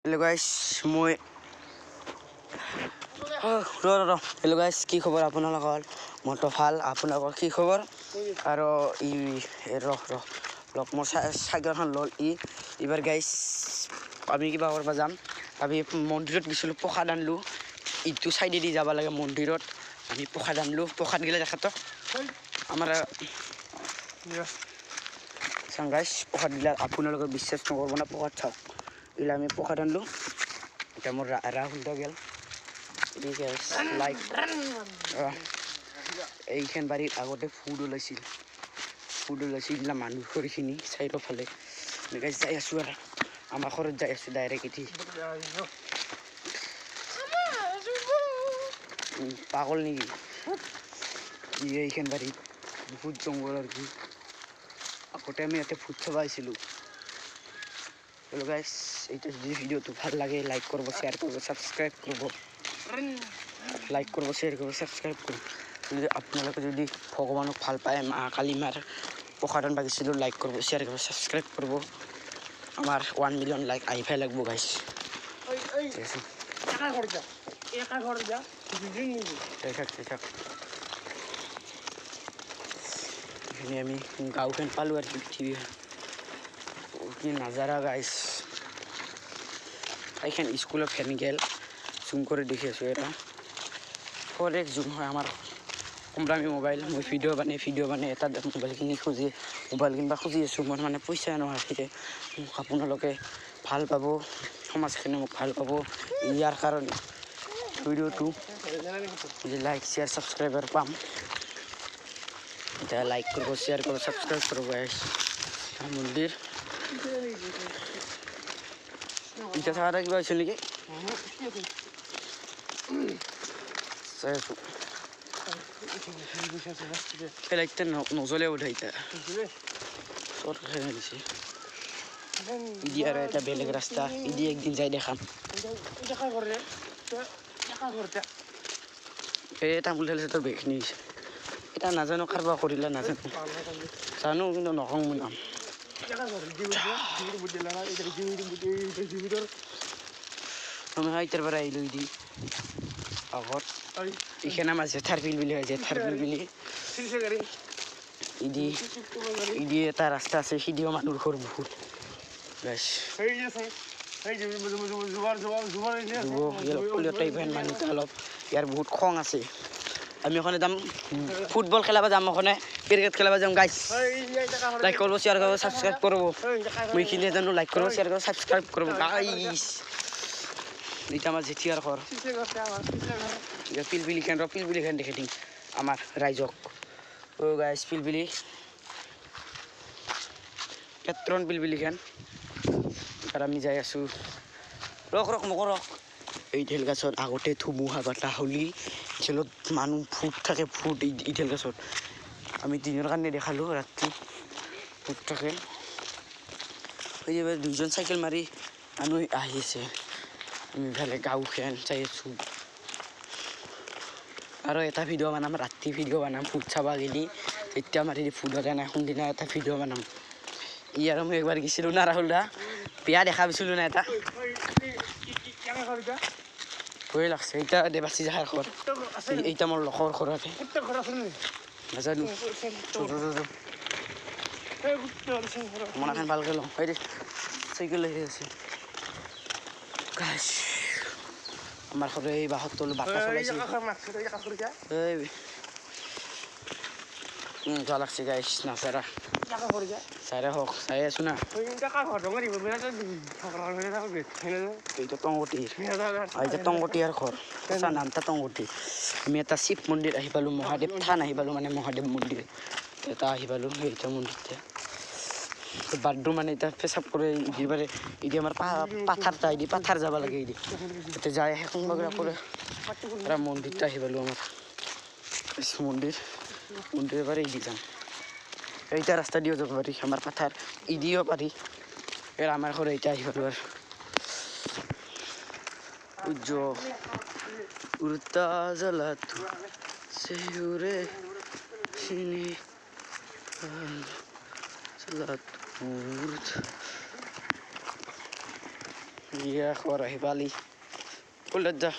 Hello guys, মই hello guys, কি খবৰ আপোনালোকৰ? মটো ভাল, আপোনালোকৰ কি খবৰ? আৰু মোৰ সাগৰখন লল এবাৰ গাইস আমি কিবা কৰিব যাম। আমি মন্দিৰত গৈছিলো, প্ৰসাদ আনলো। ইটো সাইডে দি যাব লাগে মন্দিৰত। আমি প্ৰসাদ আনলো, প্ৰসাদ গিলা দেখাতো আমাৰ চাং গাইস, প্ৰসাদ গিলা আপোনালোকে বিশ্বাস নকৰিব না। প্ৰসাদ চাওক, ইলা আমি প্ৰসাদ আনলো। এটা মোৰ ৰাহুল দা গেল লাইক এইখান বাৰীত আগতে ফুড ওলাইছিল না মানুহ সৰিখিনি চাইডৰ ফালে এনেকৈ যাই আছো। আৰু আমাৰ ঘৰত যাই আছো ডাইৰেক্ট এটি পাগল নেকি এইখান বাৰীত বহুত জংঘল। আৰু কি আগতে আমি ইয়াতে ফুড চাব আহিছিলোঁ। হেল্ল' গাইস, এইটা যদি ভিডিওটো ভাল লাগে লাইক করব, শেয়ার করব, সাবস্ক্রাইব করব। লাইক করব, শেয়ার করব, সাবস্ক্রাইব করব। যদি আপোনালোকে যদি ভগৱানক ভাল পায়, মা কালী মাৰ প্ৰসাদ আনবা গৈছিলোঁ, লাইক করব, শেয়ার করব, সাবস্ক্রাইব করব। আমার 1 মিলিয়ন লাইক আহিবাই লাগব গাইস। এখানে আমি গাঁওখান পালো আর কি পৃথিবী কি নাজারা গাইস। এইখান স্কুলৰ ফেন গেল জুম কৰি দেখি আছো। এটা 4x জুম হয় আমাৰ কম দামী মোবাইল। মই ভিডিঅ' বানাই এটা মোবাইল কিনবা খুজি আছো। মোৰ মানে পইচা নোহোৱা হৈছে। মোক আপোনালোকে ভাল পাব, সমাজখনে মোক ভাল পাব। ইয়াৰ কাৰণে ভিডিঅ'টো যদি লাইক শ্বেয়াৰ ছাবস্ক্ৰাইবাৰ পাম, এতিয়া লাইক কৰিব, শ্বেয়াৰ কৰিব, ছাবস্ক্ৰাইব কৰিব গাইস। মন্দিৰ ইটা থাকাটা কিবা হৈছিল নেকি চাই আছো। লাইটটা নজ্বলে উঠা ইটা দিছে। ইদি আৰু এটা বেলেগ ৰাস্তা, ইদি একদিন যাই দেখাম। এই তামোল ঢালিছে তোৰ বেগখিনি হৈছে। এটা নাজানো কাৰবা কৰিলা, নাজানো জানো কিন্তু নকওঁ মোৰ নাম। আমি হাইটাৰ পৰা আহিলো ইদি আগত। এইখানে আমাৰ জেঠাৰ বিল বুলি হয়, জেঠাৰ বিল বুলি। ইদি এটা ৰাস্তা আছে, সিদিও মানুহৰ ঘৰ বহুত গাইস। অলপ ইয়াৰ বহুত খং আছে। আমি ওখানে যাম, ফুটবল খেলাব যাম, ওখানে ক্ৰিকেট খেলাব যাম গাইস। লাইক করব, শেয়ার করব, সাবস্ক্রাইব করব। মই এইখিনি জানো লাইক করব, শেয়ার করব, সাবস্ক্রাইব করব গাইস। এটা আমার জেঠিয়ার ঘর। পিলপিলিখান দেখে দিম আমার রাইজক। ও গাইস, পিলপিলি পেট্রন পিলপিলিখান। আর আমি যাই আছো। রক এই ঢেল গাছত আগতে ধুমুহা বতাহ হলি খেলত মানুহ ফুট থাকে, ফুট এই ঢেল গাছত আমি দিনৰ কাৰণে দেখালো। ৰাতি ফুট থাকে। এই দুজন চাইকেল মাৰি মানুহ আহি আছে। আমি ইফালে গাঁওখান চাই আছো। আৰু এটা ভিডিঅ' বনাম, ৰাতি ভিডিঅ' বনাম ফুট চাবা গেলি। তেতিয়া মাৰি ফুটতে নাই, কোনদিনা এটা ভিডিঅ' বনাম। ই আৰু মই একবাৰ গৈছিলোঁ না ৰাহুল দা, বিয়া দেখা পাইছিলোঁ না এটা ভয় লাগছে। এতিয়া দেৱাশী যাহাৰ ঘৰ, এইটা মোৰ লখৰ ঘৰ আছে নাজানো। মনাখান ভালকে লওঁ চাইকেল আহি আছে গাইস। আমাৰ ঘৰে এই বাহত তলো বাটা চলাইছে। যোৱা লাগছে গাইস, নাচাৰা চাইৰা হওক, চাই আছো না। এইটো টংগটিয়াৰ ঘৰ, সঁচা নামটা টংগটি। আমি এটা শিৱ মন্দিৰ আহি পালোঁ, মহাদেৱ থান আহি পালোঁ, মানে মহাদেৱ মন্দিৰ এটা আহি পালোঁ। এইটো মন্দিৰতে বাথৰুম মানে এতিয়া পেচাব কৰে ইদিবাৰে। ইদি আমাৰ পাথাৰ যায়, ইদি পাথাৰ যাব লাগে। ইদি এতিয়া যাই কোনোবা কৰে। মন্দিৰটো আহি পালোঁ আমাৰ মন্দিৰ পাৰি ইদি যাম। এইটা ৰাস্তা দিও যাব পাৰি, আমাৰ পাথাৰ ইদিও পাৰি। আমাৰ ঘৰ এইটা আহি পালোঁ। আৰু উড়তা জ্বলা সেউৰে চিনি ইয়া খবৰ আহি পালি ওলাই যা